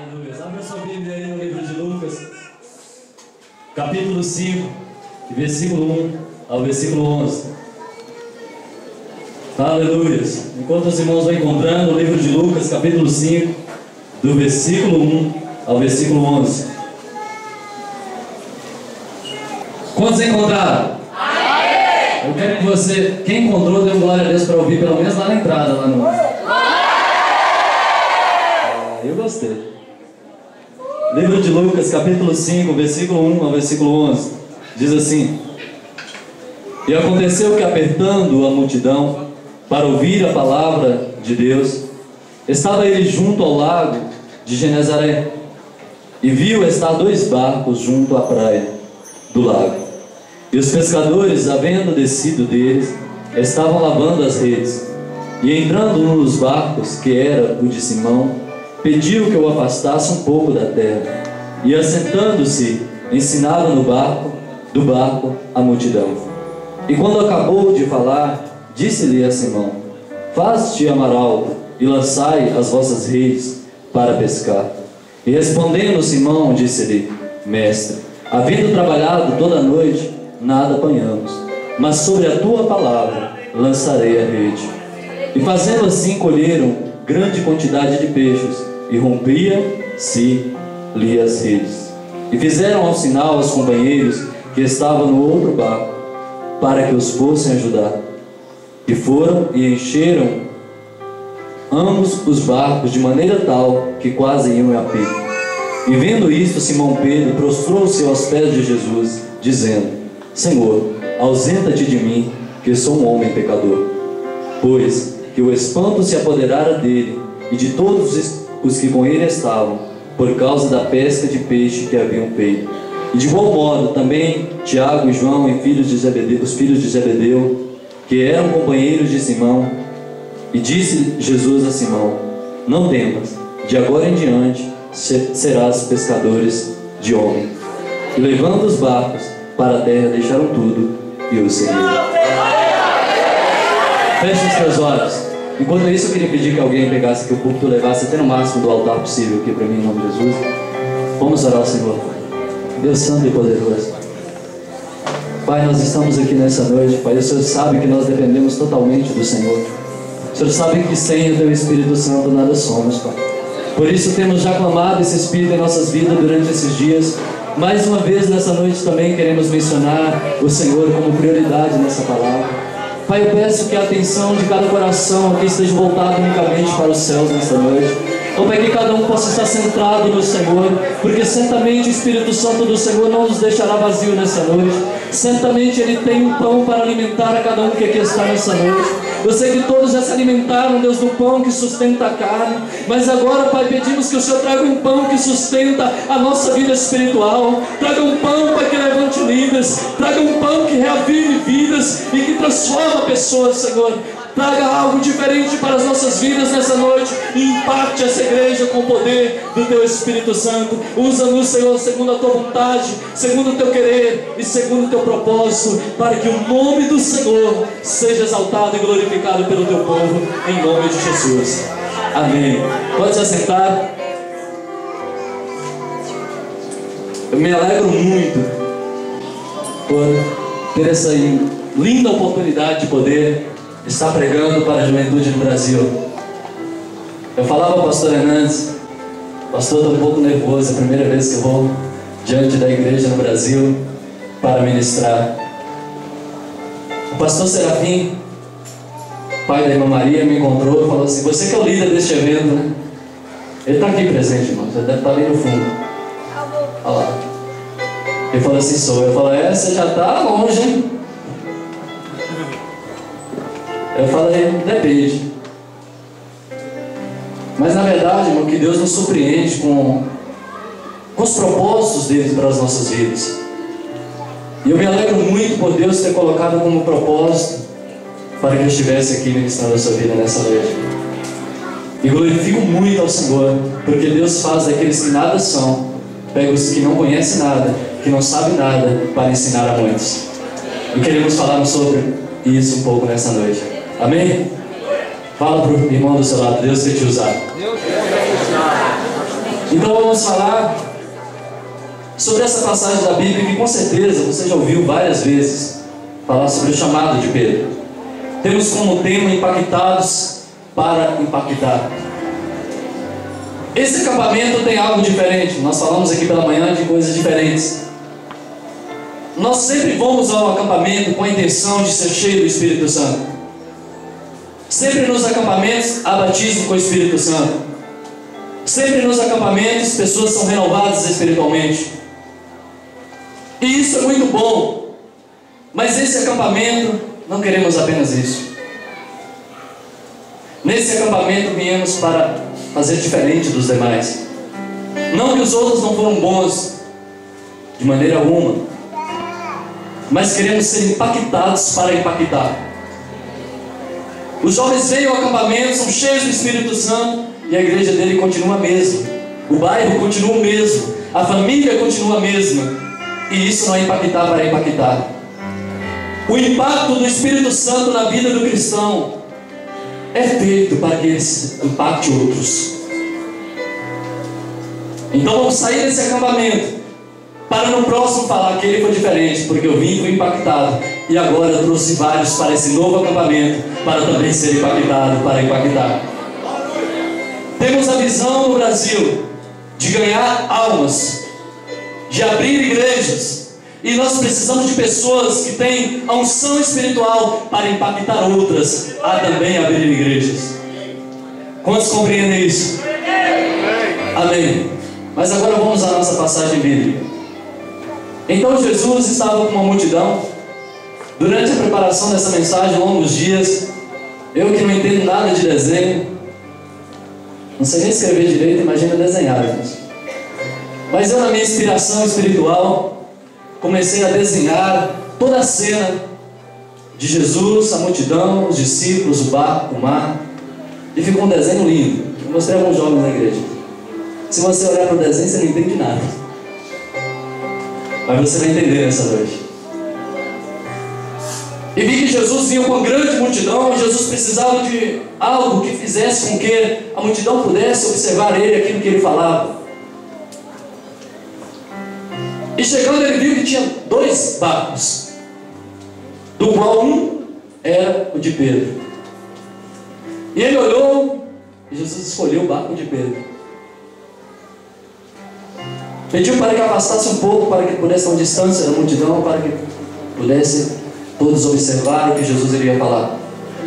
Aleluia. Abra sua Bíblia aí no livro de Lucas, capítulo 5, versículo 1 ao versículo 11. Aleluia. Enquanto os irmãos vão encontrando o livro de Lucas, capítulo 5, do versículo 1 ao versículo 11. Quantos encontraram? Amém! Eu quero que você, quem encontrou, dê glória a Deus para ouvir, pelo menos lá na entrada, lá no... Eu gostei. Livro de Lucas, capítulo 5, versículo 1 ao versículo 11. Diz assim: E aconteceu que, apertando a multidão para ouvir a palavra de Deus, estava ele junto ao lago de Genezaré, e viu estar 2 barcos junto à praia do lago. E os pescadores, havendo descido deles, estavam lavando as redes. E entrando num dos barcos, que era o de Simão, pediu que o afastasse um pouco da terra, e assentando-se, ensinava do barco a multidão. E quando acabou de falar, disse-lhe a Simão: Faze-te amar alto, e lançai as vossas redes para pescar. E respondendo Simão, disse-lhe: Mestre, havendo trabalhado toda a noite, nada apanhamos, mas sobre a tua palavra lançarei a rede. E fazendo assim, colheram grande quantidade de peixes, e rompia-se-lhe as redes. E fizeram ao sinal aos companheiros que estavam no outro barco, para que os fossem ajudar. E foram e encheram ambos os barcos de maneira tal que quase iam a pique. E vendo isto, Simão Pedro prostrou-se aos pés de Jesus, dizendo: Senhor, ausenta-te de mim, que sou um homem pecador. Pois que o espanto se apoderara dele e de todos os que com ele estavam, por causa da pesca de peixe que haviam feito. E de igual modo também Tiago e João, e os filhos de Zebedeu, que eram companheiros de Simão. E disse Jesus a Simão: Não temas, de agora em diante serás pescadores de homem. E levando os barcos para a terra, deixaram tudo e o seguiram. Feche os teus olhos. Enquanto isso, eu queria pedir que alguém pegasse aqui o púlpito, levasse até no máximo do altar possível aqui para mim, em nome de Jesus. Vamos orar ao Senhor. Deus Santo e Poderoso, Pai, nós estamos aqui nessa noite. Pai, o Senhor sabe que nós dependemos totalmente do Senhor. O Senhor sabe que sem o Teu Espírito Santo nada somos, Pai. Por isso temos já clamado esse Espírito em nossas vidas durante esses dias. Mais uma vez nessa noite também queremos mencionar o Senhor como prioridade nessa palavra. Pai, eu peço que a atenção de cada coração aqui esteja voltada unicamente para os céus nesta noite. Oh, Pai, que cada um possa estar centrado no Senhor, porque certamente o Espírito Santo do Senhor não nos deixará vazio nessa noite. Certamente Ele tem um pão para alimentar a cada um que aqui está nessa noite. Eu sei que todos já se alimentaram, Deus, do pão que sustenta a carne, mas agora, Pai, pedimos que o Senhor traga um pão que sustenta a nossa vida espiritual. Traga um pão, Pai, que levante vidas. Traga um pão que reavive vidas e que transforma pessoas, Senhor. Traga algo diferente para as nossas vidas nessa noite e impacte essa igreja com o poder do Teu Espírito Santo. Usa-nos, Senhor, segundo a Tua vontade, segundo o Teu querer e segundo o Teu propósito, para que o nome do Senhor seja exaltado e glorificado pelo Teu povo, em nome de Jesus. Amém. Pode se assentar. Eu me alegro muito por ter essa linda oportunidade de poder estar pregando para a juventude do Brasil. Eu falava ao pastor Hernandes: pastor, estou um pouco nervoso, é a primeira vez que eu vou diante da igreja no Brasil para ministrar. O pastor Serafim, pai da irmã Maria, me encontrou e falou assim: você que é o líder deste evento, né? Ele está aqui presente, irmão, você deve estar ali no fundo. Olha lá. Ele falou assim: sou. Eu falei: você já está longe, hein? Eu falei: depende. Mas na verdade, irmão, que Deus nos surpreende com os propósitos dele para as nossas vidas. E eu me alegro muito por Deus ter colocado como propósito para que eu estivesse aqui ministrando a sua vida nessa noite. E glorifico muito ao Senhor, porque Deus faz daqueles que nada são, pega os que não conhecem nada, que não sabem nada, para ensinar a muitos. E queremos falar sobre isso um pouco nessa noite. Amém? Fala para o irmão do seu lado: Deus quer te usar. Então vamos falar sobre essa passagem da Bíblia que com certeza você já ouviu várias vezes falar sobre o chamado de Pedro. Temos como tema impactados para impactar. Esse acampamento tem algo diferente. Nós falamos aqui pela manhã de coisas diferentes. Nós sempre vamos ao acampamento com a intenção de ser cheio do Espírito Santo. Sempre nos acampamentos há batismo com o Espírito Santo. Sempre nos acampamentos pessoas são renovadas espiritualmente. E isso é muito bom. Mas esse acampamento não queremos apenas isso. Nesse acampamento viemos para fazer diferente dos demais. Não que os outros não foram bons, de maneira alguma, mas queremos ser impactados para impactar. Os jovens veem ao acampamento, são cheios do Espírito Santo, e a igreja dele continua a mesma. O bairro continua o mesmo, a família continua a mesma, e isso não é impactar para impactar. O impacto do Espírito Santo na vida do cristão é feito para que ele impacte outros. Então vamos sair desse acampamento para no próximo falar que ele foi diferente, porque eu vim e fui impactado, e agora eu trouxe vários para esse novo acampamento para também ser impactado, para impactar. Temos a visão no Brasil de ganhar almas, de abrir igrejas, e nós precisamos de pessoas que têm a unção espiritual para impactar outras a também abrir igrejas. Quantos compreendem isso? Amém. Mas agora vamos à nossa passagem bíblica. Então Jesus estava com uma multidão. Durante a preparação dessa mensagem, longos dias, eu que não entendo nada de desenho, não sei nem escrever direito, imagina desenhar, gente. Mas eu, na minha inspiração espiritual, comecei a desenhar toda a cena de Jesus, a multidão, os discípulos, o barco, o mar, e ficou um desenho lindo. Eu mostrei a alguns jovens na igreja. Se você olhar para o desenho, você não entende nada, mas você vai entender nessa noite. E vi que Jesus vinha com uma grande multidão, e Jesus precisava de algo que fizesse com que a multidão pudesse observar ele, aquilo que ele falava. E chegando ele viu que tinha 2 barcos, do qual um era o de Pedro. E ele olhou, e Jesus escolheu o barco de Pedro. Pediu para que afastasse um pouco, para que pudesse dar uma distância da multidão, para que pudesse todos observar o que Jesus iria falar.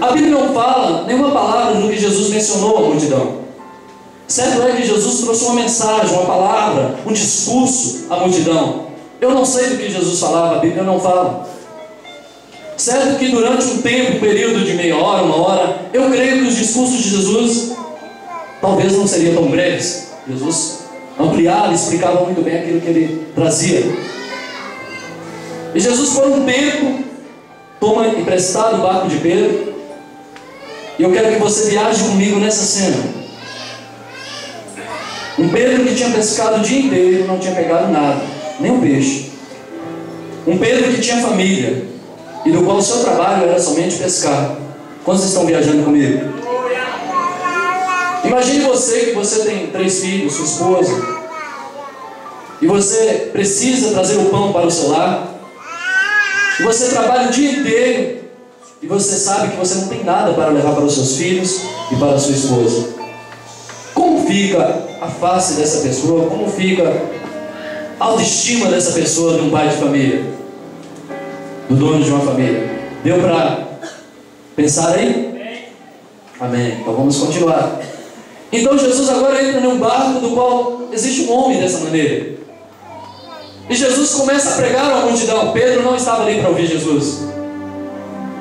A Bíblia não fala nenhuma palavra do que Jesus mencionou à multidão. Certo é que Jesus trouxe uma mensagem, uma palavra, um discurso à multidão. Eu não sei do que Jesus falava, a Bíblia não fala. Certo que durante um tempo, um período de meia hora, 1 hora, eu creio que os discursos de Jesus talvez não seriam tão breves. Jesus ampliava e explicava muito bem aquilo que ele trazia. E Jesus, por um tempo, toma emprestado o barco de Pedro. E eu quero que você viaje comigo nessa cena. Um Pedro que tinha pescado o dia inteiro, não tinha pegado nada, nem um peixe. Um Pedro que tinha família, e do qual o seu trabalho era somente pescar. Quantos estão viajando comigo? Imagine você que você tem 3 filhos, sua esposa, e você precisa trazer o pão para o seu lar, e você trabalha o dia inteiro, e você sabe que você não tem nada para levar para os seus filhos e para a sua esposa. Como fica a face dessa pessoa? Como fica a autoestima dessa pessoa, de um pai de família, do dono de uma família? Deu para pensar aí? Amém. Então vamos continuar. Então Jesus agora entra num barco do qual existe um homem dessa maneira. E Jesus começa a pregar à multidão. Pedro não estava ali para ouvir Jesus.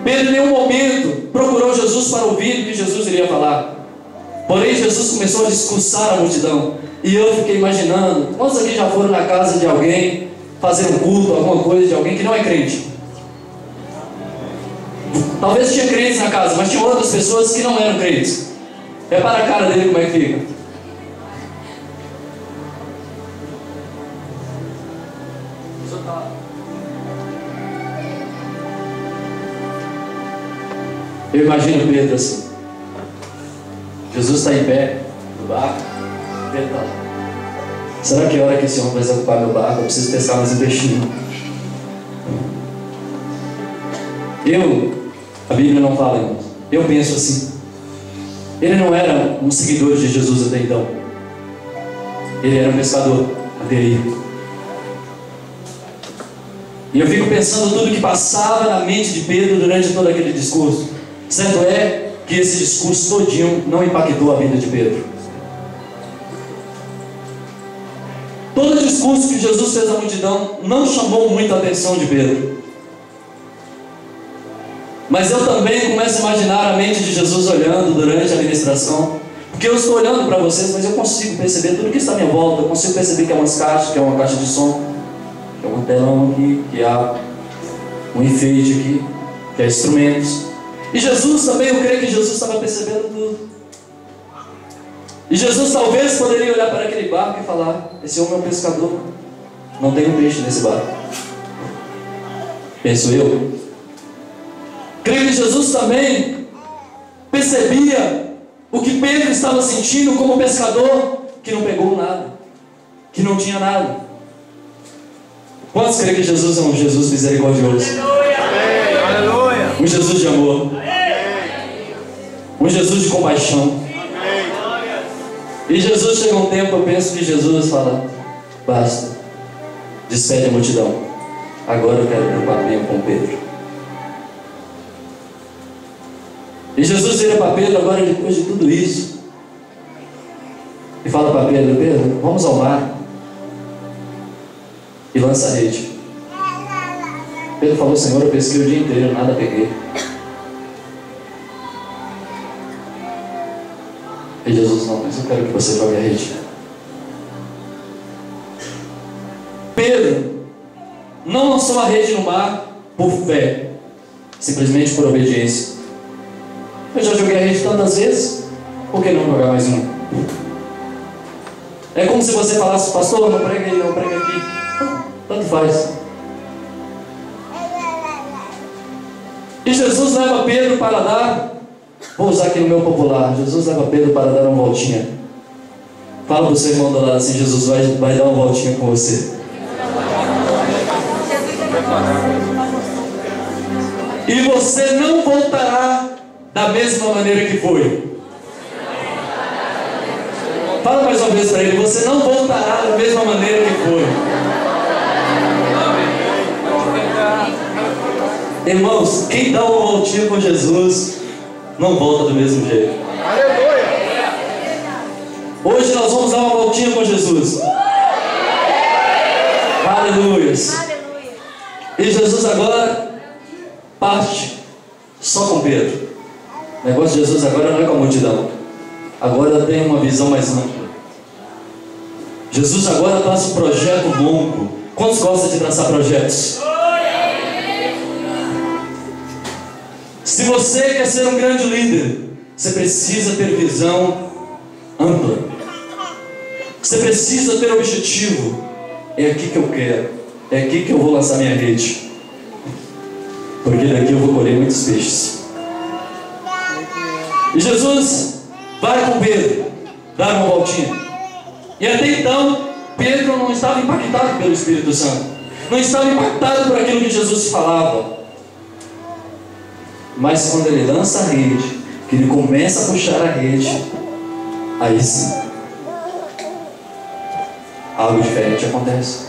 Pedro em nenhum momento procurou Jesus para ouvir o que Jesus iria falar. Porém Jesus começou a discursar a multidão. E eu fiquei imaginando, quantos aqui já foram na casa de alguém fazer um culto, alguma coisa de alguém que não é crente? Talvez tinha crentes na casa, mas tinha outras pessoas que não eram crentes. Repara a cara dele como é que fica. Eu imagino Pedro assim. Jesus está em pé no barco, Pedro está lá. será que é hora que esse homem vai desocupar meu barco? Eu preciso pescar mais um peixinho. A Bíblia não fala, irmãos. Eu penso assim. Ele não era um seguidor de Jesus até então. Ele era um pescador até aí. E eu fico pensando tudo que passava na mente de Pedro durante todo aquele discurso. Certo é que esse discurso todinho não impactou a vida de Pedro. Todo o discurso que Jesus fez à multidão não chamou muito a atenção de Pedro. Mas eu também começo a imaginar a mente de Jesus olhando durante a ministração. Porque eu estou olhando para vocês, mas eu consigo perceber tudo que está à minha volta. Eu consigo perceber que é umas caixas, que é uma caixa de som, que é um telão aqui, que há um enfeite aqui, que é instrumentos. E Jesus também, eu creio que Jesus estava percebendo tudo. E Jesus talvez poderia olhar para aquele barco e falar: esse homem é um pescador, não tem um peixe nesse barco. Penso eu. Creio que Jesus também percebia o que Pedro estava sentindo como pescador que não pegou nada, que não tinha nada. Quantos creem que Jesus é um Jesus misericordioso? Aleluia. Um Jesus de amor. Um Jesus de compaixão. E Jesus chega um tempo, eu penso que Jesus fala: basta, despede a multidão, agora eu quero preocupar bem com Pedro. E Jesus vira para Pedro agora, depois de tudo isso, e fala para Pedro: Pedro, vamos ao mar e lança a rede. Pedro falou: Senhor, eu pesquei o dia inteiro, nada peguei. E Jesus: não, mas eu quero que você jogue a rede. Pedro não lançou a rede no mar por fé, simplesmente por obediência. Eu já joguei a rede tantas vezes, por que não jogar mais uma? É como se você falasse: pastor, não prega aí, não prega aqui. Tanto faz. E Jesus leva Pedro para dar, vou usar aqui no meu popular, Jesus leva Pedro para dar uma voltinha. Fala para o seu irmão do lado assim: Jesus vai dar uma voltinha com você. E você não voltará da mesma maneira que foi. Fala mais uma vez para ele: você não voltará da mesma maneira que foi. Irmãos, quem dá uma voltinha com Jesus não volta do mesmo jeito. Hoje nós vamos dar uma voltinha com Jesus. Aleluias. E Jesus agora parte só com Pedro. O negócio de Jesus agora não é com a multidão. Agora tem uma visão mais ampla. Jesus agora traça um projeto longo. Quantos gostam de traçar projetos? Se você quer ser um grande líder, você precisa ter visão ampla. Você precisa ter objetivo. É aqui que eu quero. É aqui que eu vou lançar minha rede. Porque daqui eu vou colher muitos peixes. E Jesus vai com Pedro dar uma voltinha. E até então Pedro não estava impactado pelo Espírito Santo, não estava impactado por aquilo que Jesus falava. Mas quando ele lança a rede, que ele começa a puxar a rede, aí sim algo diferente acontece.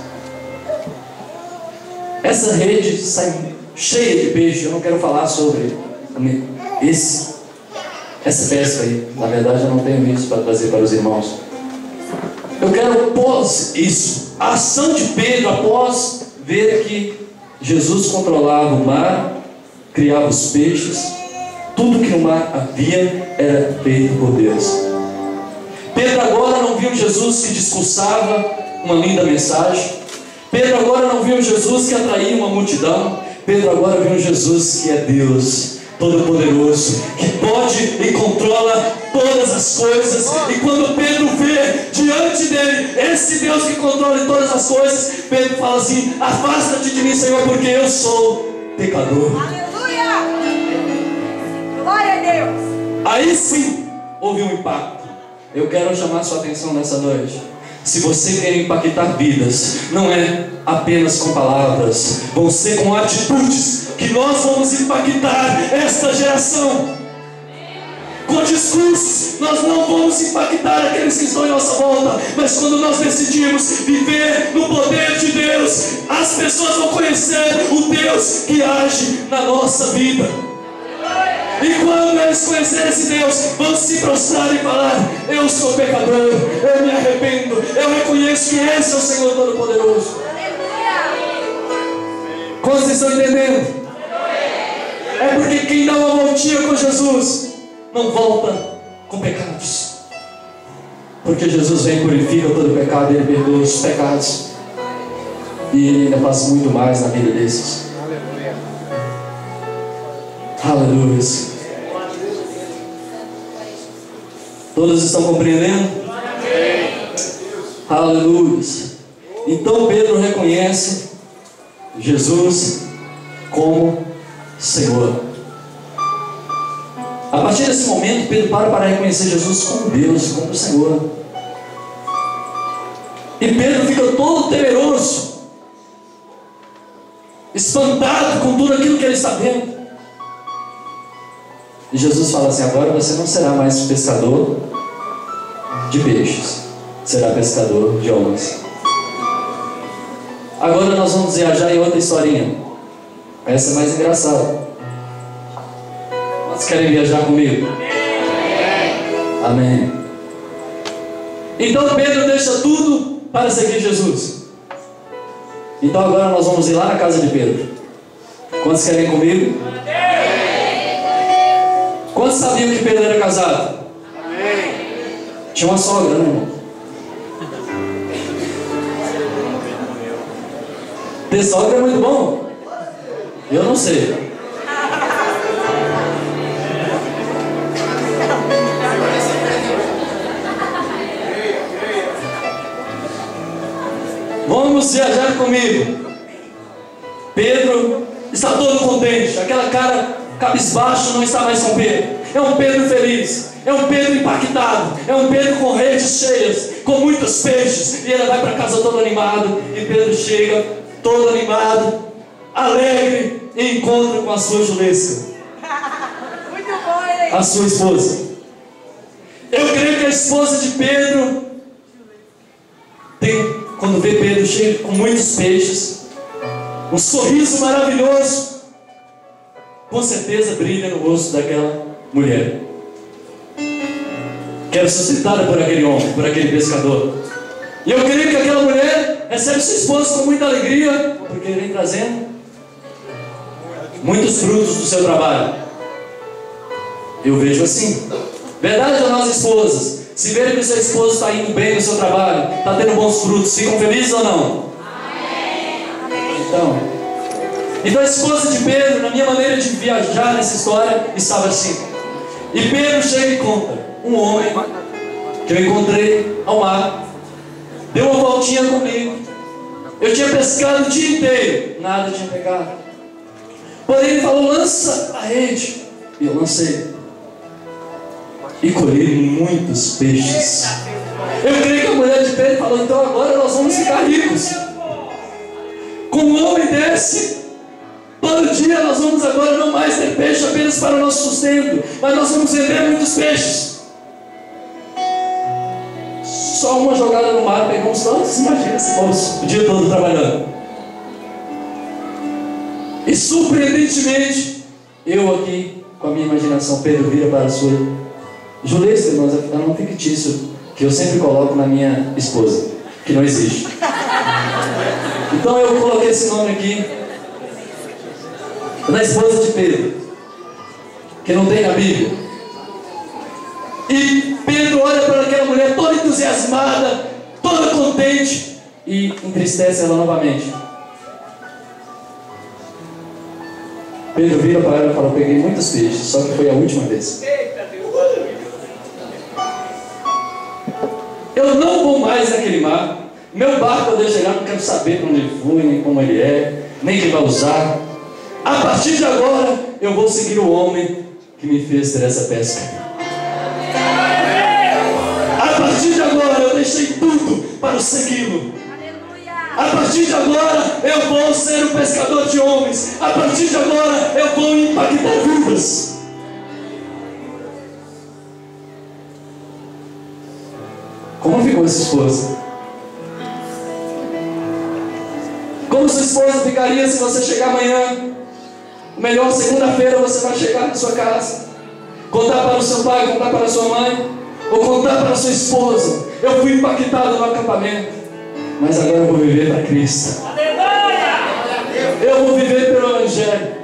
Essa rede sai cheia de peixe. Eu não quero falar sobre essa pesca aí. Na verdade eu não tenho isso para trazer para os irmãos. Eu quero, após isso, a ação de Pedro, após ver que Jesus controlava o mar, criava os peixes, tudo que no mar havia era feito por Deus. Pedro agora não viu Jesus que discursava uma linda mensagem. Pedro agora não viu Jesus que atraía uma multidão. Pedro agora viu Jesus que é Deus Todo-Poderoso, que pode e controla todas as coisas. E quando Pedro vê diante dele esse Deus que controla todas as coisas, Pedro fala assim: afasta-te de mim, Senhor, porque eu sou pecador. Aleluia! Glória a Deus! Aí sim houve um impacto. Eu quero chamar sua atenção nessa noite. Se você quer impactar vidas, não é apenas com palavras, vão ser com atitudes que nós vamos impactar esta geração. Com discursos, nós não vamos impactar aqueles que estão em nossa volta, mas quando nós decidimos viver no poder de Deus, as pessoas vão conhecer o Deus que age na nossa vida. E quando eles conhecerem esse Deus, vão se prostrar e falar: eu sou pecador, eu me arrependo, eu reconheço que esse é o Senhor Todo-Poderoso. Como vocês estão entendendo? É porque quem dá uma voltinha com Jesus não volta com pecados, porque Jesus vem e purifica todo pecado, e Ele perdoa os pecados, e Ele ainda faz muito mais na vida desses. Aleluia. Todos estão compreendendo? Aleluia. Então Pedro reconhece Jesus como Senhor. A partir desse momento, Pedro para reconhecer Jesus como Deus, como Senhor. E Pedro fica todo temeroso, espantado com tudo aquilo que ele está vendo. E Jesus fala assim: agora você não será mais pescador de peixes, será pescador de homens. Agora nós vamos viajar em outra historinha. Essa é mais engraçada. Vocês querem viajar comigo? Amém. Então Pedro deixa tudo para seguir Jesus. Então agora nós vamos ir lá na casa de Pedro. Quantos querem ir comigo? Quantos sabiam que Pedro era casado? Tinha uma sogra, né, irmão? Ter sogra é muito bom? Eu não sei. Vamos viajar comigo. Pedro está todo contente. Aquela cara cabisbaixo não está mais com Pedro. É um Pedro feliz, é um Pedro impactado, é um Pedro com redes cheias, com muitos peixes. E ele vai para casa todo animado. E Pedro chega todo animado, alegre, e encontra com a sua Julesca, Muito bom, hein? a sua esposa. Eu creio que a esposa de Pedro tem, quando vê Pedro cheio com muitos peixes, um sorriso maravilhoso, com certeza brilha no rosto daquela mulher, que era suscitada por aquele homem, por aquele pescador. E eu creio que aquela mulher recebe sua esposa com muita alegria, porque ele vem trazendo muitos frutos do seu trabalho. Eu vejo assim. Verdade ou não, esposas? Se verem que o seu esposo está indo bem no seu trabalho, está tendo bons frutos, ficam felizes ou não? Então a esposa de Pedro, na minha maneira de viajar nessa história, estava assim. E Pedro chega e conta: um homem que eu encontrei ao mar, deu uma voltinha comigo. Eu tinha pescado o dia inteiro, nada tinha pegado. Porém ele falou: lança a rede. E eu lancei, e colhi muitos peixes. Eu creio que a mulher de Pedro falou: então agora nós vamos ficar ricos. Com um homem desse, todo dia nós vamos agora não mais ter peixe apenas para o nosso sustento, mas nós vamos vender muitos peixes. Só uma jogada no mar, pegamos todos. Imagina esse moço o dia todo trabalhando. E surpreendentemente, eu aqui com a minha imaginação, Pedro vira para a sua Julesca, irmãos, é um nome fictício que eu sempre coloco na minha esposa, que não existe. Então eu coloquei esse nome aqui na esposa de Pedro, que não tem na Bíblia. E Pedro olha para aquela mulher toda entusiasmada, toda contente, e entristece ela novamente. Pedro vira para ela e fala: peguei muitos peixes, só que foi a última vez. Eu não vou mais naquele mar. Meu barco, quando eu chegar, não quero saber para onde ele foi, nem como ele é, nem quem vai usar. A partir de agora, eu vou seguir o homem que me fez ter essa pesca. A partir de agora, eu deixei tudo para o segui-lo. Aleluia. A partir de agora eu vou ser um pescador de homens. A partir de agora eu vou impactar vidas. Como ficou essa esposa? Como sua esposa ficaria se você chegar amanhã? Ou melhor, segunda-feira você vai chegar na sua casa, contar para o seu pai, contar para a sua mãe, ou contar para a sua esposa: eu fui impactado no acampamento, mas agora eu vou viver para Cristo. Eu vou viver pelo Evangelho.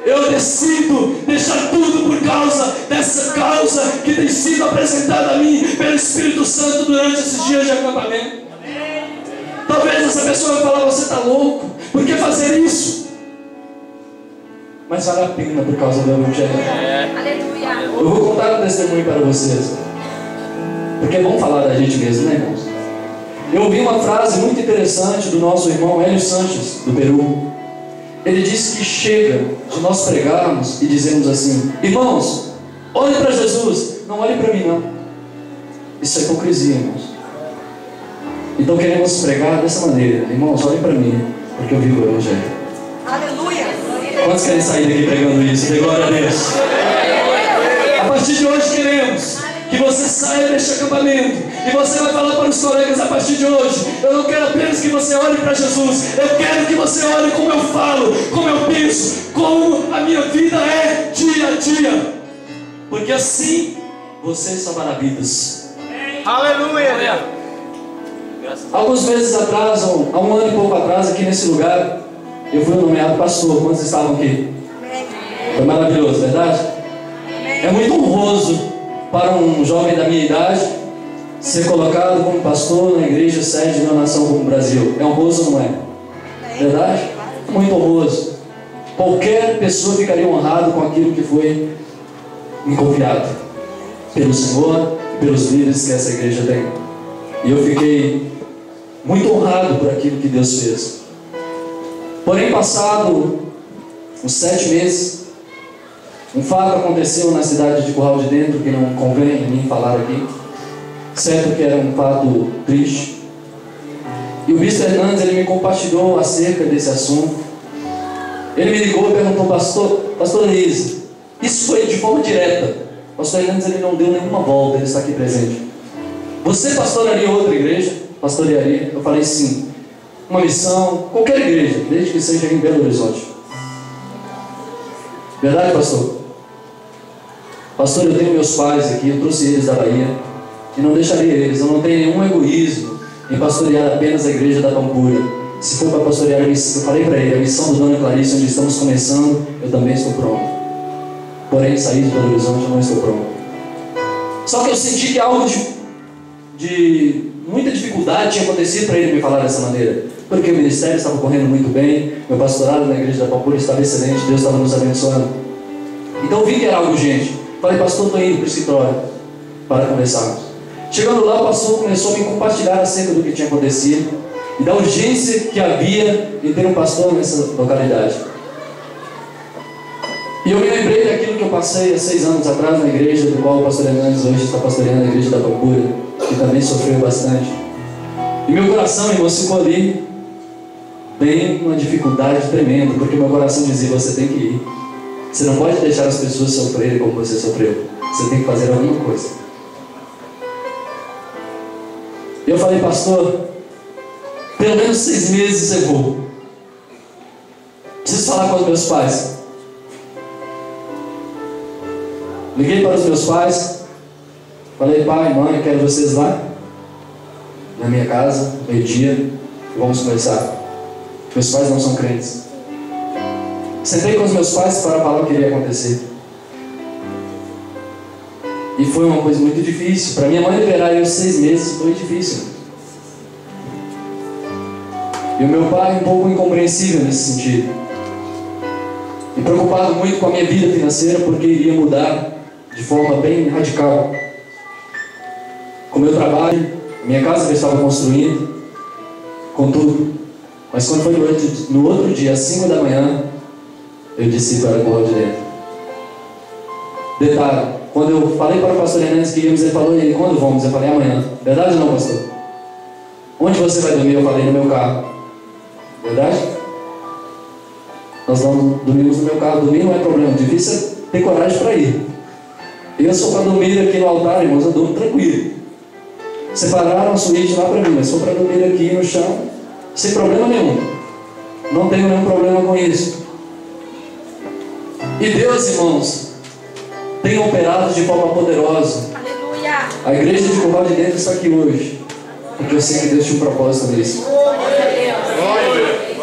Eu decido deixar tudo por causa dessa causa que tem sido apresentada a mim pelo Espírito Santo durante esses dias de acampamento. Talvez essa pessoa vai falar: você está louco, por que fazer isso? Mas vale a pena por causa do Evangelho. Aleluia. Eu vou contar um testemunho para vocês, porque é bom falar da gente mesmo, né, irmãos? Eu ouvi uma frase muito interessante do nosso irmão Hélio Sanches, do Peru. Ele disse que chega de nós pregarmos e dizermos assim: irmãos, olhem para Jesus, não olhem para mim não. Isso é hipocrisia, irmãos. Então queremos pregar dessa maneira: irmãos, olhem para mim, porque eu vivo o Evangelho. Aleluia. Quantos querem sair daqui pregando isso? Dê glória a Deus. A partir de hoje queremos que você saia deste acampamento e você vai falar para os colegas: a partir de hoje eu não quero apenas que você olhe para Jesus, eu quero que você olhe como eu falo, como eu penso, como a minha vida é dia a dia, porque assim você salvará vidas. Aleluia. Alguns meses atrás, há um ano e pouco atrás, aqui nesse lugar, eu fui nomeado pastor. Quantos estavam aqui? Foi maravilhoso, verdade? É muito honroso para um jovem da minha idade ser colocado como pastor na igreja sede de uma nação como o Brasil. É honroso ou não é? Verdade? É muito honroso. Qualquer pessoa ficaria honrado com aquilo que foi me confiado pelo Senhor e pelos líderes que essa igreja tem. E eu fiquei muito honrado por aquilo que Deus fez. Porém, passado uns 7 meses, um fato aconteceu na cidade de Curral de Dentro que não convém a mim falar aqui, certo que era um fato triste. E o bispo Hernandes, ele me compartilhou acerca desse assunto. Ele me ligou e perguntou: pastor Luiz, isso foi de forma direta. O pastor Hernandes, ele não deu nenhuma volta, ele está aqui presente. Você pastorearia outra igreja? Pastorearia? Eu falei: sim. Uma missão, qualquer igreja, desde que seja em Belo Horizonte. Verdade, pastor? Pastor, eu tenho meus pais aqui, eu trouxe eles da Bahia e não deixaria eles. Eu não tenho nenhum egoísmo em pastorear apenas a igreja da Pampulha. Se for para pastorear a missão, eu falei para ele: a missão do Dona Clarice, onde estamos começando, eu também estou pronto. Porém, sair de Belo Horizonte eu não estou pronto. Só que eu senti que algo de muita dificuldade tinha acontecido para ele me falar dessa maneira, porque o ministério estava correndo muito bem, meu pastorado na igreja da Pampulha estava excelente, Deus estava nos abençoando. Então eu vi que era algo urgente. Falei: pastor, estou indo para o escritório para conversarmos. Chegando lá, o pastor começou a me compartilhar acerca do que tinha acontecido e da urgência que havia em ter um pastor nessa localidade. E eu me lembrei daquilo que eu passei há 6 anos atrás na igreja, do qual o pastor Hernandes hoje está pastoreando a igreja da Pampulha, que também sofreu bastante. E meu coração, irmão, ficou ali bem uma dificuldade tremenda, porque meu coração dizia: você tem que ir. Você não pode deixar as pessoas sofrerem como você sofreu. Você tem que fazer alguma coisa. E eu falei: pastor, pelo menos 6 meses eu vou. Preciso falar com os meus pais. Liguei para os meus pais. Falei: pai, mãe, quero vocês lá na minha casa, meio-dia, e vamos conversar. Meus pais não são crentes. Sentei com os meus pais para falar o que iria acontecer. E foi uma coisa muito difícil. Para minha mãe liberar eu 6 meses foi difícil. E o meu pai um pouco incompreensível nesse sentido. E preocupado muito com a minha vida financeira, porque iria mudar de forma bem radical. Com o meu trabalho, minha casa que eu estava construindo, com tudo. Mas quando foi no outro dia, às 5 da manhã, eu desci para o Curral de Dentro. Detalhe: quando eu falei para o pastor Hernandes que íamos, ele falou: e aí, quando vamos? Eu falei: amanhã. Verdade ou não, pastor? Onde você vai dormir? Eu falei, no meu carro. Verdade? Nós dormimos no meu carro. Dormir não é problema, difícil é ter coragem para ir. Eu sou para dormir aqui no altar, irmãos, eu durmo tranquilo. Separaram a suíte lá para mim, mas sou para dormir aqui no chão, sem problema nenhum. Não tenho nenhum problema com isso. E Deus, irmãos, tem operado de forma poderosa. Aleluia. A igreja de Curral de Dentro está aqui hoje, porque eu sei que Deus tinha um propósito nisso.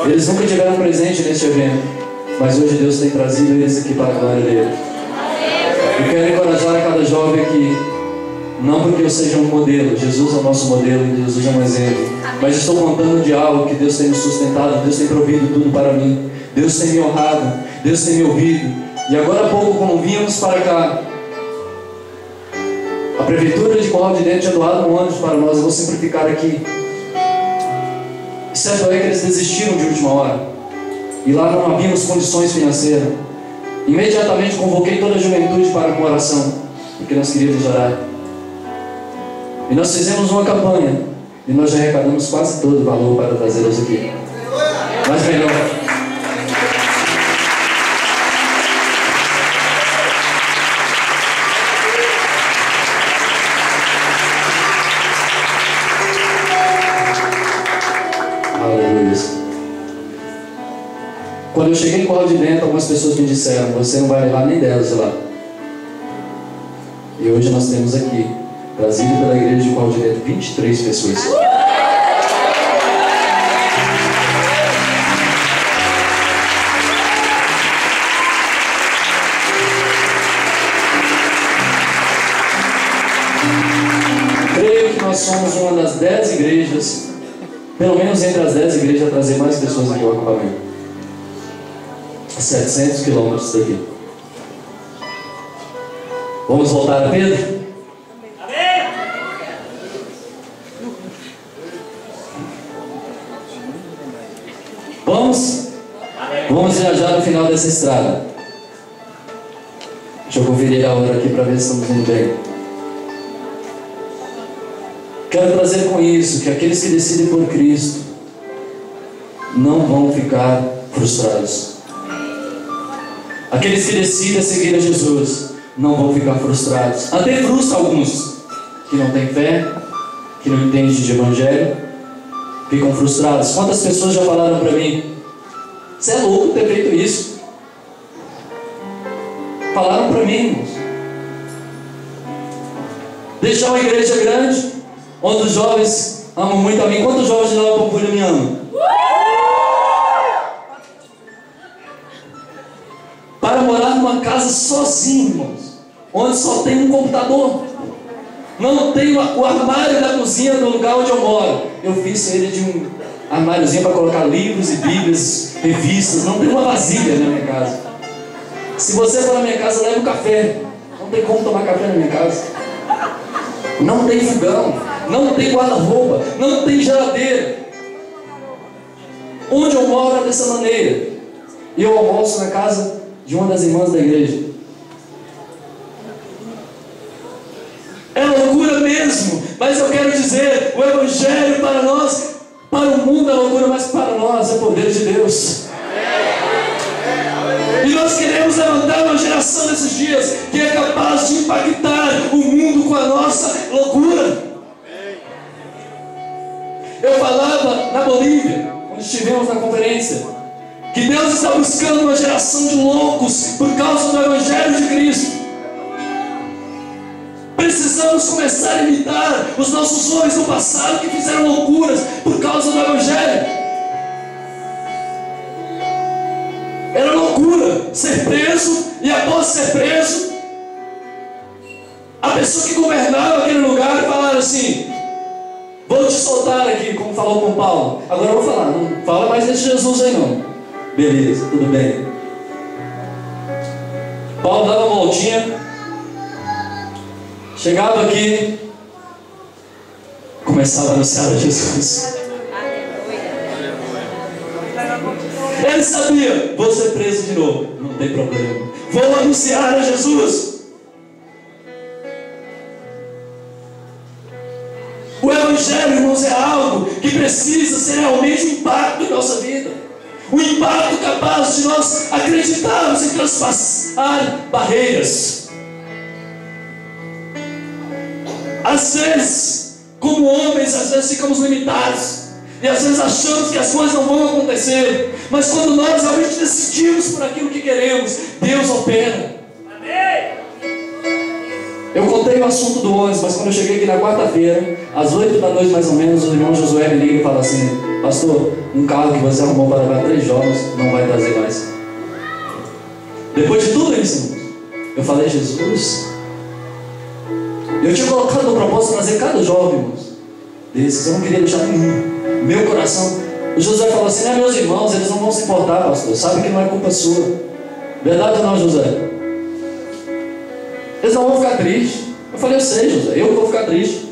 Eles nunca tiveram presente neste evento, mas hoje Deus tem trazido eles aqui para a glória dele. Eu quero encorajar a cada jovem aqui, não porque eu seja um modelo, Jesus é o nosso modelo e Jesus é um exemplo, mas estou contando de algo que Deus tem me sustentado, Deus tem provido tudo para mim, Deus tem me honrado, Deus tem me ouvido. E agora há pouco, quando vínhamos para cá, a prefeitura de Curral de Dentro tinha doado um ônibus para nós. Eu vou simplificar aqui. Certo é que eles desistiram de última hora, e lá não havíamos condições financeiras. Imediatamente convoquei toda a juventude para uma oração, porque nós queríamos orar. E nós fizemos uma campanha, e nós já arrecadamos quase todo o valor para trazê-los aqui. Mas melhor, quando eu cheguei em Curral de Dentro, algumas pessoas me disseram: você não vai levar nem 10 de lá. E hoje nós temos aqui, trazido pela igreja de Curral de Dentro, 23 pessoas. Creio que nós somos uma das 10 igrejas, pelo menos entre as 10 igrejas, a trazer mais pessoas aqui ao acampamento. 700 quilômetros daqui. Vamos voltar a Pedro? Amém! Vamos? Vamos viajar no final dessa estrada. Deixa eu conferir a hora aqui para ver se estamos indo bem. Quero trazer com isso que aqueles que decidem por Cristo não vão ficar frustrados. Aqueles que decidem seguir a Jesus não vão ficar frustrados. Até frustra alguns que não têm fé, que não entendem de evangelho, ficam frustrados. Quantas pessoas já falaram para mim: você é louco ter feito isso? Falaram para mim, irmãos. Deixar uma igreja grande, onde os jovens amam muito a mim. Quantos jovens de Nova Pampulha me amam? Para morar numa casa sozinho, irmãos, onde só tem um computador, não tem o armário da cozinha do lugar onde eu moro. Eu fiz ele de um armáriozinho para colocar livros e bíblias, revistas. Não tem uma vasilha na minha casa. Se você for na minha casa, leve um café. Não tem como tomar café na minha casa. Não tem fogão, não tem guarda-roupa, não tem geladeira. Onde eu moro é dessa maneira. E eu almoço na casa de uma das irmãs da igreja. É loucura mesmo, mas eu quero dizer, o evangelho para nós, para o mundo é loucura, mas para nós é poder de Deus. E nós queremos levantar uma geração nesses dias que é capaz de impactar o mundo com a nossa loucura. Eu falava na Bolívia, onde estivemos na conferência, que Deus está buscando uma geração de loucos por causa do Evangelho de Cristo. Precisamos começar a imitar os nossos homens do passado que fizeram loucuras por causa do Evangelho. Era loucura ser preso, e após ser preso, a pessoa que governava aquele lugar falaram assim: vou te soltar aqui, como falou com Paulo. Agora eu vou falar, não fala mais desse Jesus aí não. Beleza, tudo bem. Paulo dava uma voltinha, chegava aqui, começava a anunciar a Jesus. Ele sabia: vou ser preso de novo, não tem problema, vou anunciar a Jesus. O Evangelho, irmãos, é algo que que precisa ser realmente um impacto em nossa vida. Um impacto capaz de nós acreditarmos em transpassar barreiras. Às vezes, como homens, às vezes ficamos limitados. E às vezes achamos que as coisas não vão acontecer. Mas quando nós realmente decidimos por aquilo que queremos, Deus opera. Eu contei o assunto do ônibus, mas quando eu cheguei aqui na quarta-feira, às 8 da noite mais ou menos, o irmão Josué me liga e fala assim: pastor, um carro que você arrumou para levar 3 jovens não vai trazer mais. Depois de tudo isso, eu falei: Jesus, eu tinha colocado no propósito trazer cada jovem, irmãos, desses, eu não queria deixar nenhum. Meu coração, o Josué falou assim: meus irmãos, eles não vão se importar, pastor, sabe que não é culpa sua. Verdade ou não, Josué? Eles não vão ficar tristes. Eu falei: eu sei, Josué, eu vou ficar triste.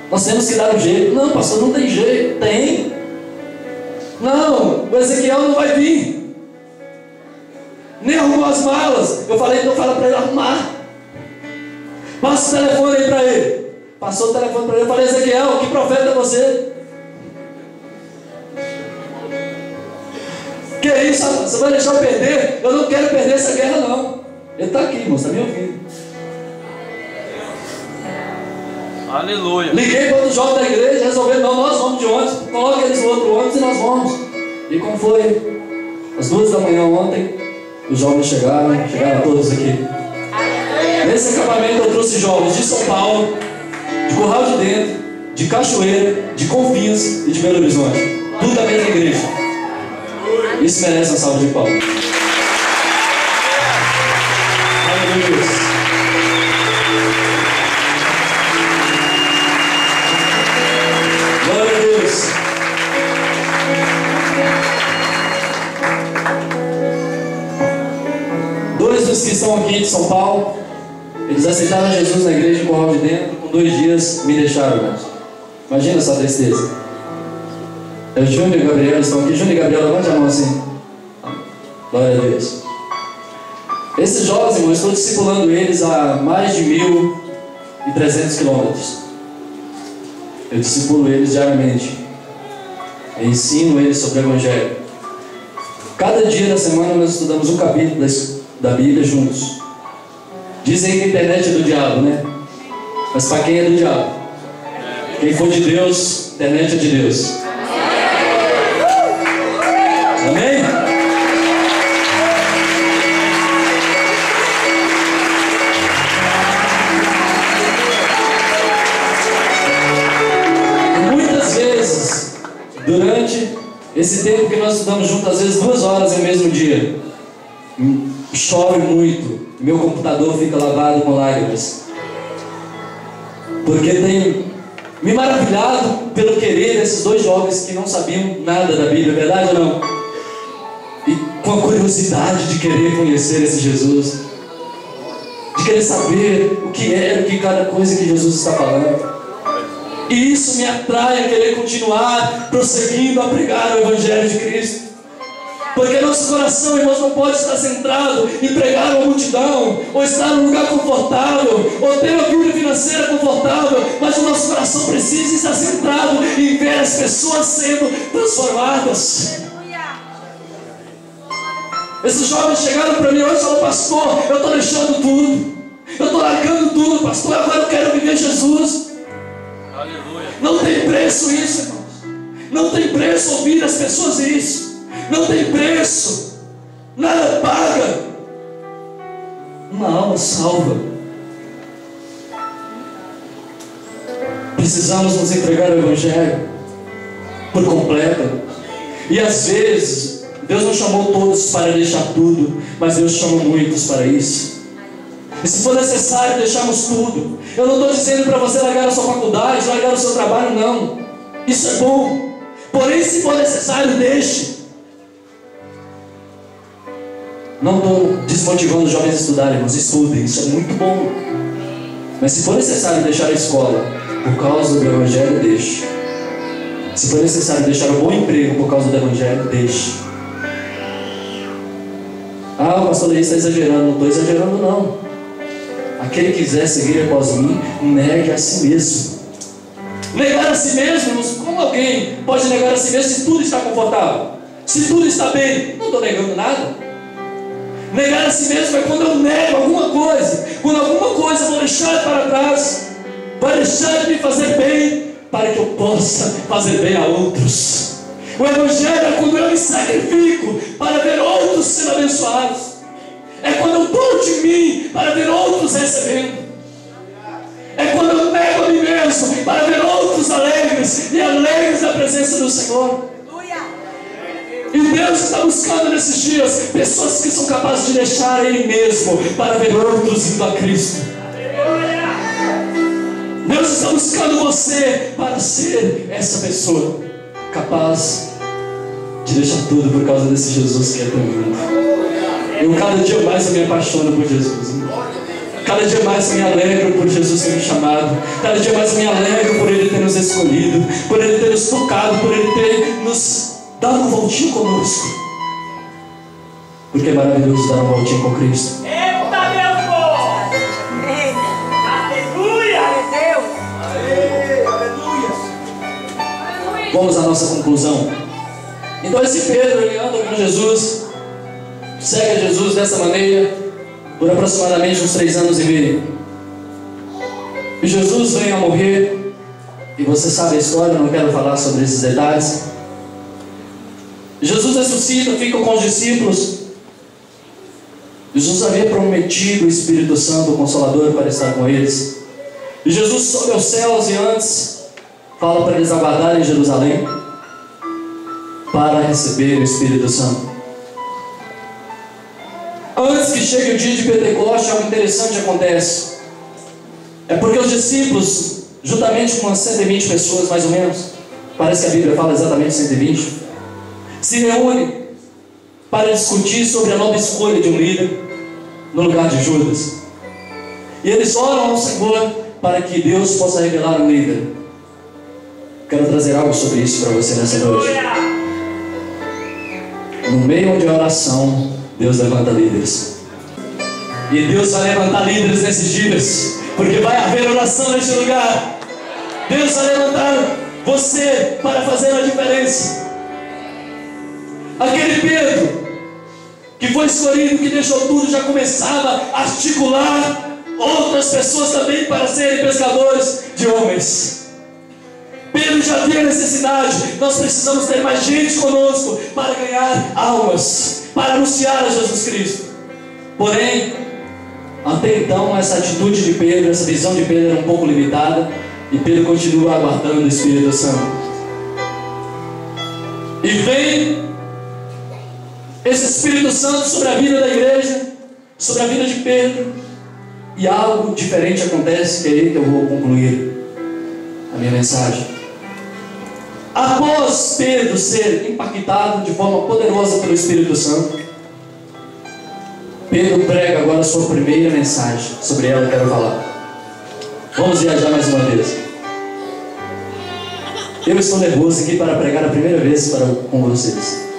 Nós temos que dar um jeito. Não, pastor, não tem jeito. Tem. Não, o Ezequiel não vai vir. Nem arrumou as malas. Eu falei: então fala para ele arrumar. Passa o telefone aí para ele. Passou o telefone para ele. Eu falei: Ezequiel, que profeta é você? Que isso, você vai deixar eu perder? Eu não quero perder essa guerra, não. Ele está aqui, irmão, está me ouvindo. Aleluia. Liguei para os jovens da igreja, resolvendo: não, nós vamos de ônibus. Coloca eles no outro ônibus e nós vamos. E como foi? Às 2 da manhã ontem, os jovens chegaram todos aqui. Nesse acampamento eu trouxe jovens de São Paulo, de Curral de Dentro, de Cachoeira, de Confins e de Belo Horizonte. Tudo da mesma igreja. Isso merece uma salva de palmas. Aleluia. Glória a Deus. Dois dos que estão aqui de São Paulo, eles aceitaram Jesus na igreja de Curral de Dentro. Com 2 dias me deixaram, irmãos. Imagina essa tristeza. É o Júnior e o Gabriel, eles estão aqui. Júnior e Gabriel, levante a mão assim. Glória a Deus. Esses jovens, irmãos, estou discipulando eles a mais de 1.300 quilômetros. Eu discipulo eles diariamente. Eu ensino eles sobre o Evangelho. Cada dia da semana nós estudamos um capítulo da Bíblia juntos. Dizem que a internet é do diabo, né? Mas para quem é do diabo? Quem for de Deus, a internet é de Deus. Amém? Muitas vezes, durante esse tempo que nós estudamos juntos, às vezes 2 horas no mesmo dia, chove muito, meu computador fica lavado com lágrimas, porque tenho me maravilhado pelo querer desses 2 jovens que não sabiam nada da Bíblia, verdade ou não? E com a curiosidade de querer conhecer esse Jesus, de querer saber o que é, o que cada coisa que Jesus está falando. E isso me atrai a querer continuar prosseguindo a pregar o Evangelho de Cristo. Porque nosso coração, irmãos, não pode estar centrado em pregar uma multidão, ou estar num lugar confortável, ou ter uma vida financeira confortável, mas o nosso coração precisa estar centrado em ver as pessoas sendo transformadas. Esses jovens chegaram para mim hoje e falaram: pastor, eu estou deixando tudo, eu estou largando tudo, pastor, agora eu quero viver Jesus. Aleluia. Não tem preço isso, irmãos. Não tem preço ouvir as pessoas isso. Não tem preço. Nada paga uma alma salva. Precisamos nos entregar ao Evangelho por completo. E às vezes Deus não chamou todos para deixar tudo, mas Deus chamou muitos para isso. E se for necessário, deixarmos tudo. Eu não estou dizendo para você largar a sua faculdade, largar o seu trabalho, não. Isso é bom. Porém, se for necessário, deixe. Não estou desmotivando os jovens a estudarem, mas estudem, isso é muito bom. Mas se for necessário deixar a escola por causa do Evangelho, deixe. Se for necessário deixar um bom emprego por causa do Evangelho, deixe. Ah, o pastor Leís está exagerando. Não estou exagerando, não. Aquele que quiser seguir após mim, negue a si mesmo. Negar a si mesmo, irmãos, como alguém alguém pode negar a si mesmo se tudo está confortável, se tudo está bem? Não estou negando nada. Negar a si mesmo é quando eu nego alguma coisa, quando alguma coisa eu vou deixar para trás, vai deixar de me fazer bem, para que eu possa fazer bem a outros. O Evangelho é quando eu me sacrifico para ver outros sendo abençoados. É quando eu dou de mim para ver outros recebendo. É quando eu nego a mim mesmo para ver outros alegres e alegres da presença do Senhor. E Deus está buscando nesses dias pessoas que são capazes de deixar Ele mesmo para ver outros indo a Cristo. Deus está buscando você para ser essa pessoa capaz de deixar tudo por causa desse Jesus que é tão lindo. Eu cada dia mais eu me apaixono por Jesus. Cada dia mais eu me alegro por Jesus ter me chamado. Cada dia mais eu me alegro por Ele ter nos escolhido, por Ele ter nos tocado, por Ele ter nos dado um voltinho conosco. Porque é maravilhoso dar um voltinho com Cristo. Eita, meu povo! Aleluia! Aleluia! Vamos à nossa conclusão. Então esse Pedro, ele anda com Jesus, segue Jesus dessa maneira por aproximadamente uns 3 anos e meio. E Jesus vem a morrer, e você sabe a história, eu não quero falar sobre esses detalhes. Jesus ressuscita, fica com os discípulos. Jesus havia prometido o Espírito Santo, o Consolador, para estar com eles. E Jesus sobe aos céus e antes fala para eles aguardarem em Jerusalém para receber o Espírito Santo. Antes que chegue o dia de Pentecostes, algo interessante acontece. É porque os discípulos, juntamente com umas 120 pessoas mais ou menos, parece que a Bíblia fala exatamente 120, se reúnem para discutir sobre a nova escolha de um líder no lugar de Judas. E eles oram ao Senhor para que Deus possa revelar um líder. Quero trazer algo sobre isso para você nessa noite. No meio de oração, Deus levanta líderes. E Deus vai levantar líderes nesses dias, porque vai haver oração neste lugar. Deus vai levantar você para fazer a diferença. Aquele Pedro que foi escolhido, que deixou tudo, já começava a articular outras pessoas também para serem pescadores de homens. Pedro já viu a necessidade. Nós precisamos ter mais gente conosco para ganhar almas, para anunciar a Jesus Cristo. Porém, até então, essa atitude de Pedro, essa visão de Pedro era um pouco limitada, e Pedro continua aguardando o Espírito Santo. E vem esse Espírito Santo sobre a vida da igreja, sobre a vida de Pedro, e algo diferente acontece, que é aí que eu vou concluir a minha mensagem. Após Pedro ser impactado de forma poderosa pelo Espírito Santo, Pedro prega agora a sua primeira mensagem. Sobre ela eu quero falar. Vamos viajar mais uma vez. Eu estou nervoso aqui para pregar a primeira vez com vocês.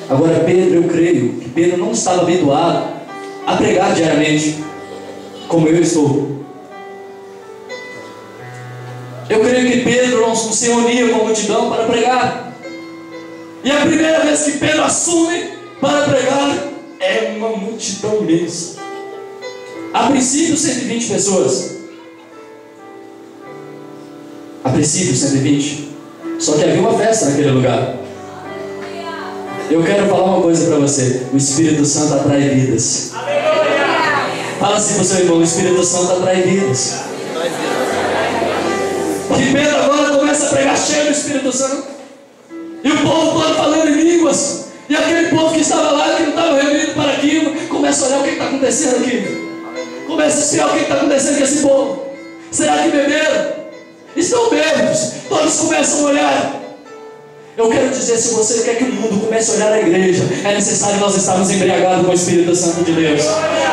Agora Pedro, eu creio que Pedro não estava habituado a pregar diariamente como eu estou. Eu creio que Pedro não se reunia com a multidão para pregar. E a primeira vez que Pedro assume para pregar é uma multidão imensa. A princípio 120 pessoas. A princípio 120. Só que havia uma festa naquele lugar. Eu quero falar uma coisa para você. O Espírito Santo atrai vidas. Fala assim para o seu irmão: o Espírito Santo atrai vidas. E Pedro agora começa a pregar cheio do Espírito Santo. E o povo todo falando em línguas. E aquele povo que estava lá, que não estava reunido para aquilo, começa a olhar o que está acontecendo aqui. Começa a espiar o que está acontecendo com esse povo. Será que beberam? Estão bêbados. Todos começam a olhar. Eu quero dizer, se você quer que o mundo comece a olhar a igreja, é necessário nós estarmos embriagados com o Espírito Santo de Deus.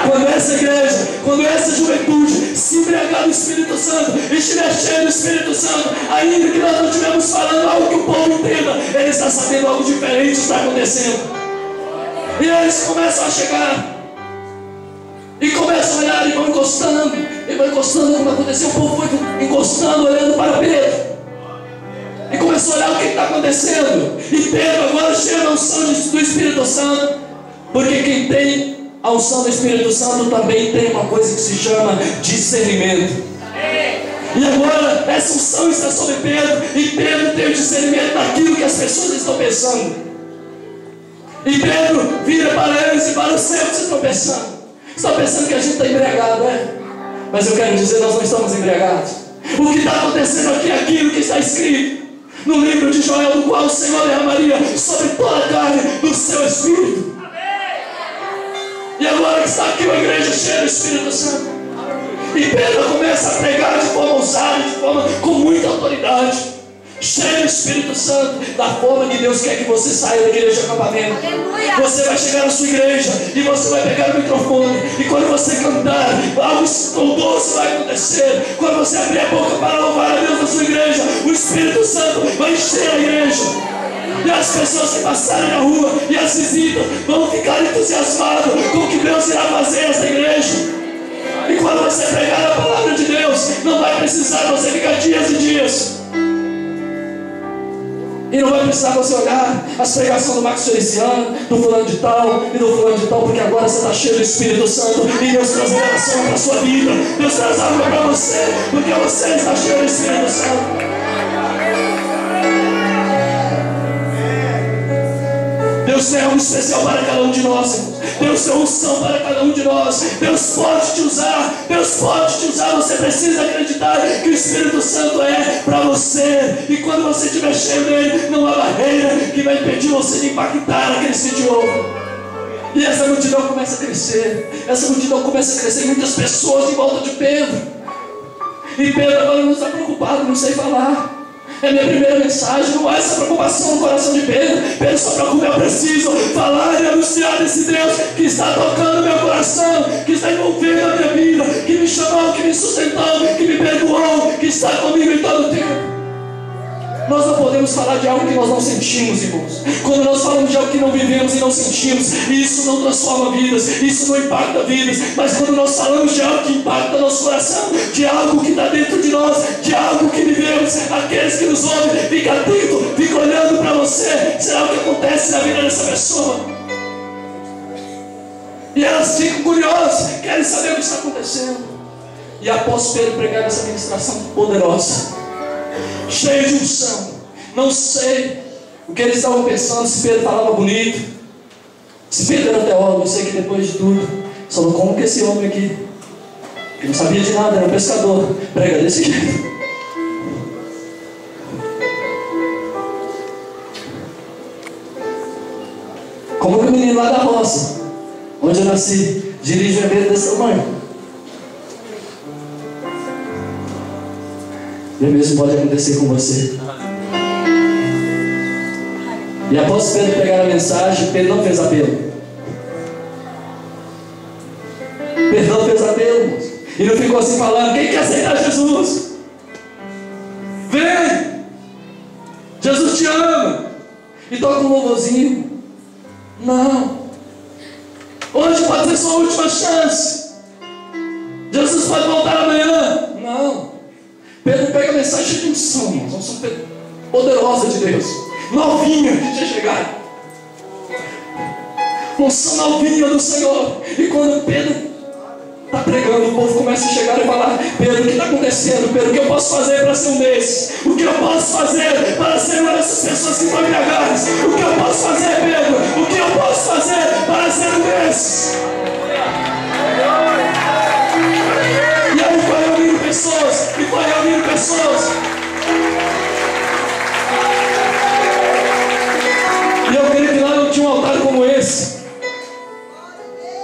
Quando essa igreja, quando essa juventude se embriagar do Espírito Santo e estiver cheio do Espírito Santo, ainda que nós não estivermos falando algo que o povo entenda, ele está sabendo algo diferente está acontecendo. E eles começam a chegar e começam a olhar e vão encostando, como aconteceu. O povo foi encostando, olhando para Pedro. E começou a olhar o que está acontecendo. E Pedro agora cheio da unção do Espírito Santo. Porque quem tem a unção do Espírito Santo também tem uma coisa que se chama discernimento. E agora essa unção está sobre Pedro. E Pedro tem o discernimento daquilo que as pessoas estão pensando. E Pedro vira para eles e para os céus que estão pensando. Estão pensando que a gente está embriagado, é? Mas eu quero dizer, nós não estamos embriagados. O que está acontecendo aqui é aquilo que está escrito no livro de Joel, do qual o Senhor derramaria sobre toda a carne do seu Espírito. E agora que está aqui uma igreja cheia do Espírito Santo, e Pedro começa a pregar de forma ousada, com muita autoridade, cheio do Espírito Santo, da forma que Deus quer que você saia da igreja de acampamento. Aleluia. Você vai chegar na sua igreja e você vai pegar o microfone, e quando você cantar, algo estrondoso vai acontecer. Quando você abrir a boca para louvar a Deus na sua igreja, o Espírito Santo vai encher a igreja. E as pessoas que passarem na rua e as visitas vão ficar entusiasmadas com o que Deus irá fazer nessa igreja. E quando você pregar a palavra de Deus, não vai precisar você ficar dias e dias. E não vai precisar você olhar as pregações do Marcos Feliciano, do fulano de tal e do fulano de tal, porque agora você está cheio do Espírito Santo e Deus traz revelação para a sua vida. Deus traz algo para você, porque você está cheio do Espírito Santo. Deus tem algo especial para cada um de nós, irmãos. Deus tem unção para cada um de nós. Deus pode te usar. Deus pode te usar. Você precisa acreditar que o Espírito Santo é para você. E quando você estiver cheio dele, não há barreira que vai impedir você de impactar aqueles que te ouvem. E essa multidão começa a crescer. Essa multidão começa a crescer. Muitas pessoas em volta de Pedro. E Pedro agora não está preocupado, não sei falar. É a minha primeira mensagem. Não há essa preocupação no coração de Pedro. Pedro só preocupa, eu preciso falar e anunciar desse Deus que está tocando meu coração, que está envolvendo a minha vida, que me chamou, que me sustentou, que me perdoou, que está comigo em todo o tempo. Nós não podemos falar de algo que nós não sentimos, irmãos. Quando nós falamos de algo que não vivemos e não sentimos, isso não transforma vidas, isso não impacta vidas. Mas quando nós falamos de algo que impacta nosso coração, de algo que está dentro de nós, de algo que vivemos, aqueles que nos ouvem, fica atento, fica olhando para você. Será o que acontece na vida dessa pessoa? E elas ficam curiosas, querem saber o que está acontecendo. E após Pedro pregar essa ministração poderosa, cheio de unção, não sei o que eles estavam pensando, se Pedro falava bonito, se Pedro era teólogo. Eu sei que depois de tudo, falou, como que esse homem aqui, que não sabia de nada, era um pescador, prega desse jeito? Como que o menino lá da roça, onde eu nasci, dirige um evento desse tamanho? E o mesmo pode acontecer com você. E após Pedro pegar a mensagem, Pedro não fez apelo. Pedro não fez apelo, irmãos. E não ficou assim falando, quem quer aceitar Jesus? Vem! Jesus te ama! E toca um louvorzinho. Não. Hoje pode ser sua última chance. Jesus pode voltar amanhã. Não. Pedro pega a mensagem de unção, irmãos, uma unção poderosa de Deus, novinha que tinha chegado, uma unção novinha do Senhor. E quando Pedro está pregando, o povo começa a chegar e falar, Pedro, o que está acontecendo? Pedro, o que eu posso fazer para ser um desses? O que eu posso fazer para ser uma dessas pessoas que estão embriagadas? O que eu posso fazer, Pedro? O que eu posso fazer para ser um desses? E aí foi reunindo pessoas, e foi reunindo pessoas. E eu creio que lá não tinha um altar como esse.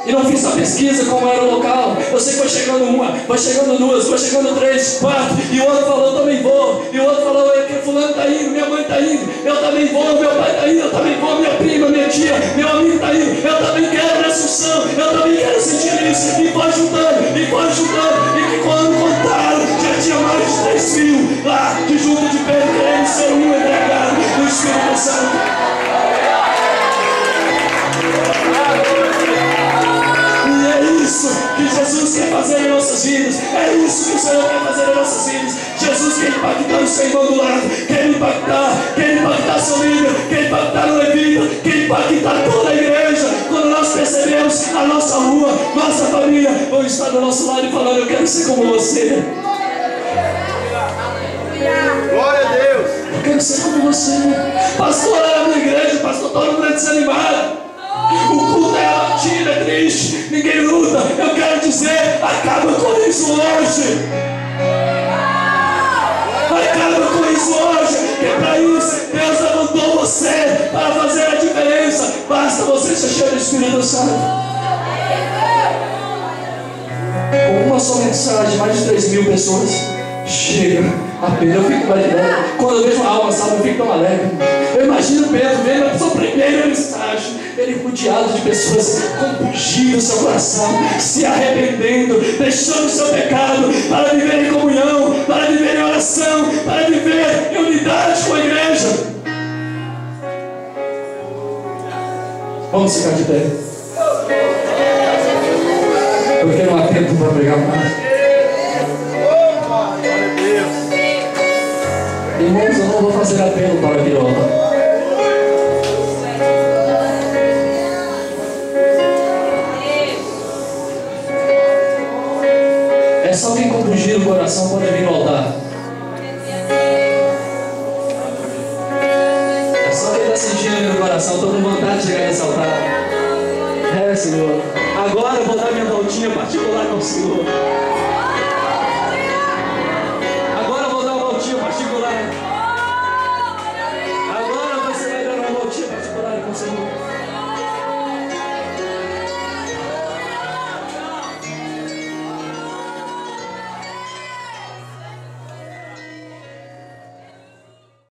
E não fiz a pesquisa como era o local. Eu sei que foi chegando uma, foi chegando duas, foi chegando três, quatro. E o outro falou, eu também vou. E o outro falou, que fulano está indo, minha mãe está indo. Eu também vou, meu pai está indo, eu também vou. Minha prima, minha tia, meu amigo está indo. Eu também quero nessa unção, eu também quero sentir isso. E foi juntando, e foi juntando. E que quando contaram, já tinha mais de 3.000 lá de junto de Pedro, querendo ser um entregado do Espírito Santo. Isso que Jesus quer fazer em nossas vidas. É isso que o Senhor quer fazer em nossas vidas. Jesus quer impactar o seu irmão do lado, quer impactar quer impactar seu líder, quer impactar o levita, quer impactar toda a igreja. Quando nós percebemos a nossa rua, nossa família vão estar do nosso lado e falando: eu quero ser como você. Glória a Deus. Eu quero ser como você. Pastor, lá na minha igreja, pastor, todo mundo é desanimado. O culto é abatido, é triste, ninguém luta. Eu quero dizer: acaba com isso hoje. Acaba com isso hoje. Que para isso Deus levantou você para fazer a diferença. Basta você ser cheio do Espírito Santo. Com uma só mensagem, mais de 3.000 pessoas. Chega a Pedro, eu fico imaginando. Quando eu vejo uma alma salva, eu fico tão alegre. Eu imagino Pedro vendo a sua primeira mensagem, ele rodeado de pessoas compungindo seu coração, se arrependendo, deixando o seu pecado para viver em comunhão, para viver em oração, para viver em unidade com a igreja. Vamos ficar de pé. Porque não há tempo para pregar mais. Irmãos, eu não vou fazer apelo para a viola. É só quem compungir o coração pode vir no altar. É só quem está sentindo no coração, estou com vontade de chegar nesse altar. É, Senhor. Agora eu vou dar minha voltinha particular com o Senhor.